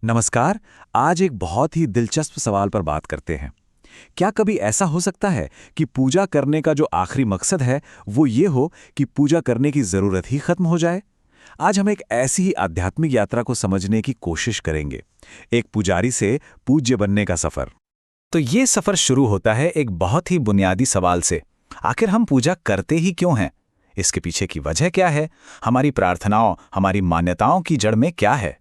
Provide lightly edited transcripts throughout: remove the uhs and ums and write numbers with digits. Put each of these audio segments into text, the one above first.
नमस्कार। आज एक बहुत ही दिलचस्प सवाल पर बात करते हैं। क्या कभी ऐसा हो सकता है कि पूजा करने का जो आखिरी मकसद है वो ये हो कि पूजा करने की जरूरत ही खत्म हो जाए? आज हम एक ऐसी ही आध्यात्मिक यात्रा को समझने की कोशिश करेंगे, एक पुजारी से पूज्य बनने का सफर। तो ये सफर शुरू होता है एक बहुत ही बुनियादी सवाल से। आखिर हम पूजा करते ही क्यों हैं? इसके पीछे की वजह क्या है? हमारी प्रार्थनाओं, हमारी मान्यताओं की जड़ में क्या है?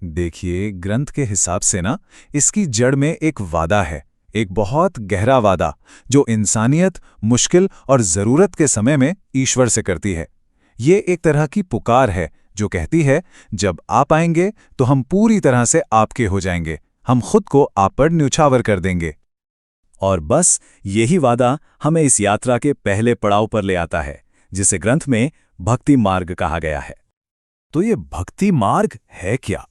देखिए, ग्रंथ के हिसाब से ना, इसकी जड़ में एक वादा है, एक बहुत गहरा वादा जो इंसानियत मुश्किल और जरूरत के समय में ईश्वर से करती है। ये एक तरह की पुकार है जो कहती है, जब आप आएंगे तो हम पूरी तरह से आपके हो जाएंगे, हम खुद को आप पर न्यौछावर कर देंगे। और बस यही वादा हमें इस यात्रा के पहले पड़ाव पर ले आता है, जिसे ग्रंथ में भक्ति मार्ग कहा गया है। तो ये भक्ति मार्ग है क्या?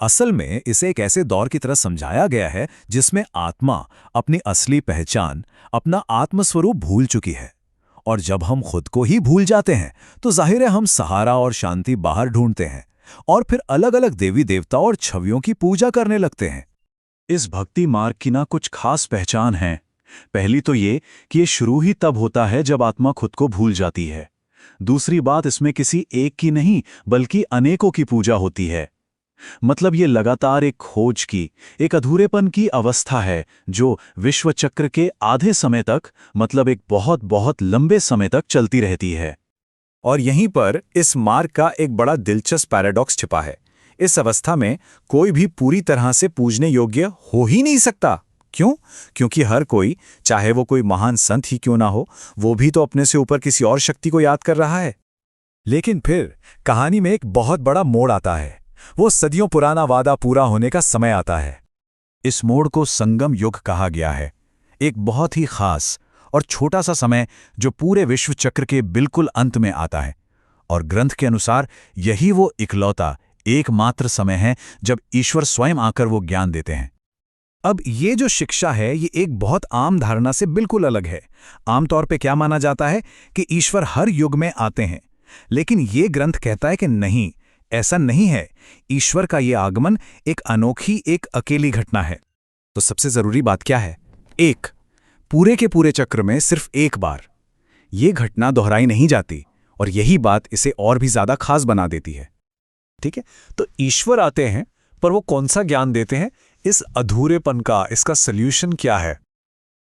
असल में इसे एक ऐसे दौर की तरह समझाया गया है जिसमें आत्मा अपनी असली पहचान, अपना आत्मस्वरूप भूल चुकी है। और जब हम खुद को ही भूल जाते हैं तो जाहिर है हम सहारा और शांति बाहर ढूंढते हैं और फिर अलग अलग देवी देवताओं और छवियों की पूजा करने लगते हैं। इस भक्ति मार्ग की ना कुछ खास पहचान है। पहली तो ये कि ये शुरू ही तब होता है जब आत्मा खुद को भूल जाती है। दूसरी बात, इसमें किसी एक की नहीं बल्कि अनेकों की पूजा होती है। मतलब ये लगातार एक खोज की, एक अधूरेपन की अवस्था है जो विश्व चक्र के आधे समय तक, मतलब एक बहुत बहुत लंबे समय तक चलती रहती है। और यहीं पर इस मार्ग का एक बड़ा दिलचस्प पैराडॉक्स छिपा है। इस अवस्था में कोई भी पूरी तरह से पूजने योग्य हो ही नहीं सकता। क्यों? क्योंकि हर कोई, चाहे वो कोई महान संत ही क्यों ना हो, वो भी तो अपने से ऊपर किसी और शक्ति को याद कर रहा है। लेकिन फिर कहानी में एक बहुत बड़ा मोड़ आता है। वो सदियों पुराना वादा पूरा होने का समय आता है। इस मोड़ को संगम युग कहा गया है, एक बहुत ही खास और छोटा सा समय जो पूरे विश्व चक्र के बिल्कुल अंत में आता है। और ग्रंथ के अनुसार यही वो इकलौता, एकमात्र समय है जब ईश्वर स्वयं आकर वो ज्ञान देते हैं। अब ये जो शिक्षा है, ये एक बहुत आम धारणा से बिल्कुल अलग है। आमतौर पे क्या माना जाता है कि ईश्वर हर युग में आते हैं, लेकिन ये ग्रंथ कहता है कि नहीं, ऐसा नहीं है। ईश्वर का ये आगमन एक अनोखी, एक अकेली घटना है। तो सबसे जरूरी बात क्या है? एक, पूरे के पूरे चक्र में सिर्फ एक बार। ये घटना दोहराई नहीं जाती और यही बात इसे और भी ज्यादा खास बना देती है। ठीक है, तो ईश्वर आते हैं, पर वो कौन सा ज्ञान देते हैं? इस अधूरेपन का, इसका सल्यूशन क्या है?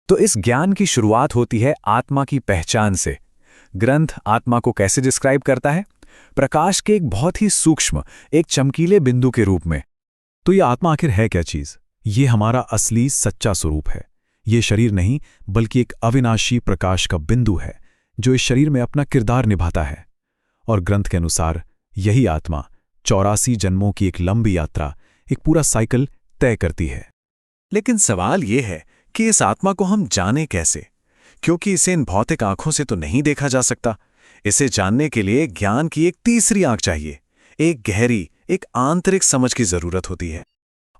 तो इस ज्ञान की शुरुआत होती है आत्मा की पहचान से। ग्रंथ आत्मा को कैसे डिस्क्राइब करता है? प्रकाश के एक बहुत ही सूक्ष्म, एक चमकीले बिंदु के रूप में। तो ये आत्मा आखिर है क्या चीज? ये हमारा असली सच्चा स्वरूप है। ये शरीर नहीं, बल्कि एक अविनाशी प्रकाश का बिंदु है जो इस शरीर में अपना किरदार निभाता है। और ग्रंथ के अनुसार यही आत्मा 84 जन्मों की एक लंबी यात्रा, एक पूरा साइकिल तय करती है। लेकिन सवाल यह है कि इस आत्मा को हम जाने कैसे? क्योंकि इसे इन भौतिक आंखों से तो नहीं देखा जा सकता। इसे जानने के लिए ज्ञान की एक तीसरी आंख चाहिए, एक गहरी, एक आंतरिक समझ की जरूरत होती है।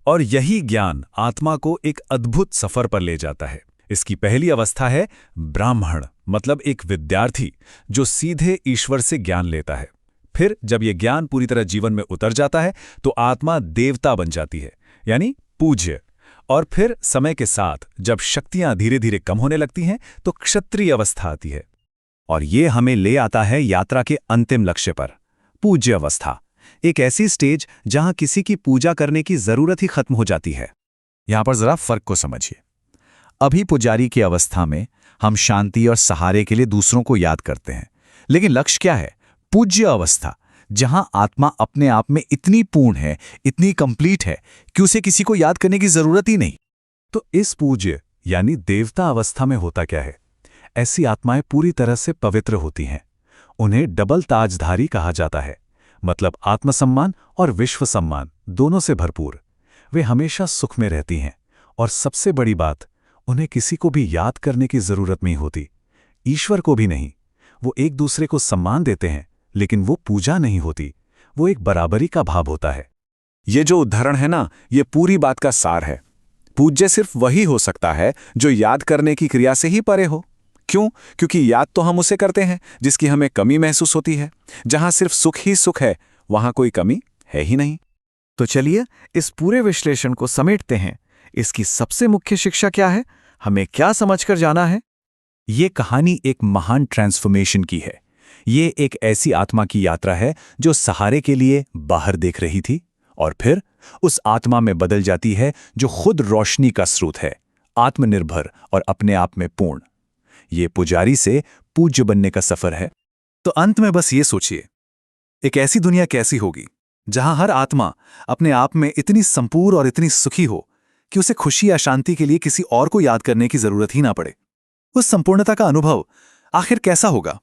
और यही ज्ञान आत्मा को एक अद्भुत सफर पर ले जाता है। इसकी पहली अवस्था है ब्राह्मण, मतलब एक विद्यार्थी जो सीधे ईश्वर से ज्ञान लेता है। फिर जब यह ज्ञान पूरी तरह जीवन में उतर जाता है तो आत्मा देवता बन जाती है, यानी पूज्य। और फिर समय के साथ जब शक्तियां धीरे धीरे कम होने लगती हैं तो क्षत्रिय अवस्था आती है। और ये हमें ले आता है यात्रा के अंतिम लक्ष्य पर, पूज्य अवस्था। एक ऐसी स्टेज जहां किसी की पूजा करने की जरूरत ही खत्म हो जाती है। यहां पर जरा फर्क को समझिए। अभी पुजारी की अवस्था में हम शांति और सहारे के लिए दूसरों को याद करते हैं, लेकिन लक्ष्य क्या है? पूज्य अवस्था, जहां आत्मा अपने आप में इतनी पूर्ण है, इतनी कंप्लीट है कि उसे किसी को याद करने की जरूरत ही नहीं। तो इस पूज्य यानी देवता अवस्था में होता क्या है? ऐसी आत्माएं पूरी तरह से पवित्र होती हैं। उन्हें डबल ताजधारी कहा जाता है, मतलब आत्मसम्मान और विश्व सम्मान दोनों से भरपूर। वे हमेशा सुख में रहती हैं और सबसे बड़ी बात, उन्हें किसी को भी याद करने की जरूरत नहीं होती, ईश्वर को भी नहीं। वो एक दूसरे को सम्मान देते हैं, लेकिन वो पूजा नहीं होती, वो एक बराबरी का भाव होता है। ये जो उदाहरण है ना, ये पूरी बात का सार है। पूज्य सिर्फ वही हो सकता है जो याद करने की क्रिया से ही परे हो। क्यों? क्योंकि याद तो हम उसे करते हैं जिसकी हमें कमी महसूस होती है। जहां सिर्फ सुख ही सुख है, वहां कोई कमी है ही नहीं। तो चलिए इस पूरे विश्लेषण को समेटते हैं। इसकी सबसे मुख्य शिक्षा क्या है? हमें क्या समझकर जाना है? ये कहानी एक महान ट्रांसफॉर्मेशन की है। ये एक ऐसी आत्मा की यात्रा है जो सहारे के लिए बाहर देख रही थी और फिर उस आत्मा में बदल जाती है जो खुद रोशनी का स्रोत है, आत्मनिर्भर और अपने आप में पूर्ण। ये पुजारी से पूज्य बनने का सफर है। तो अंत में बस ये सोचिए, एक ऐसी दुनिया कैसी होगी जहां हर आत्मा अपने आप में इतनी संपूर्ण और इतनी सुखी हो कि उसे खुशी या शांति के लिए किसी और को याद करने की जरूरत ही ना पड़े। उस संपूर्णता का अनुभव आखिर कैसा होगा?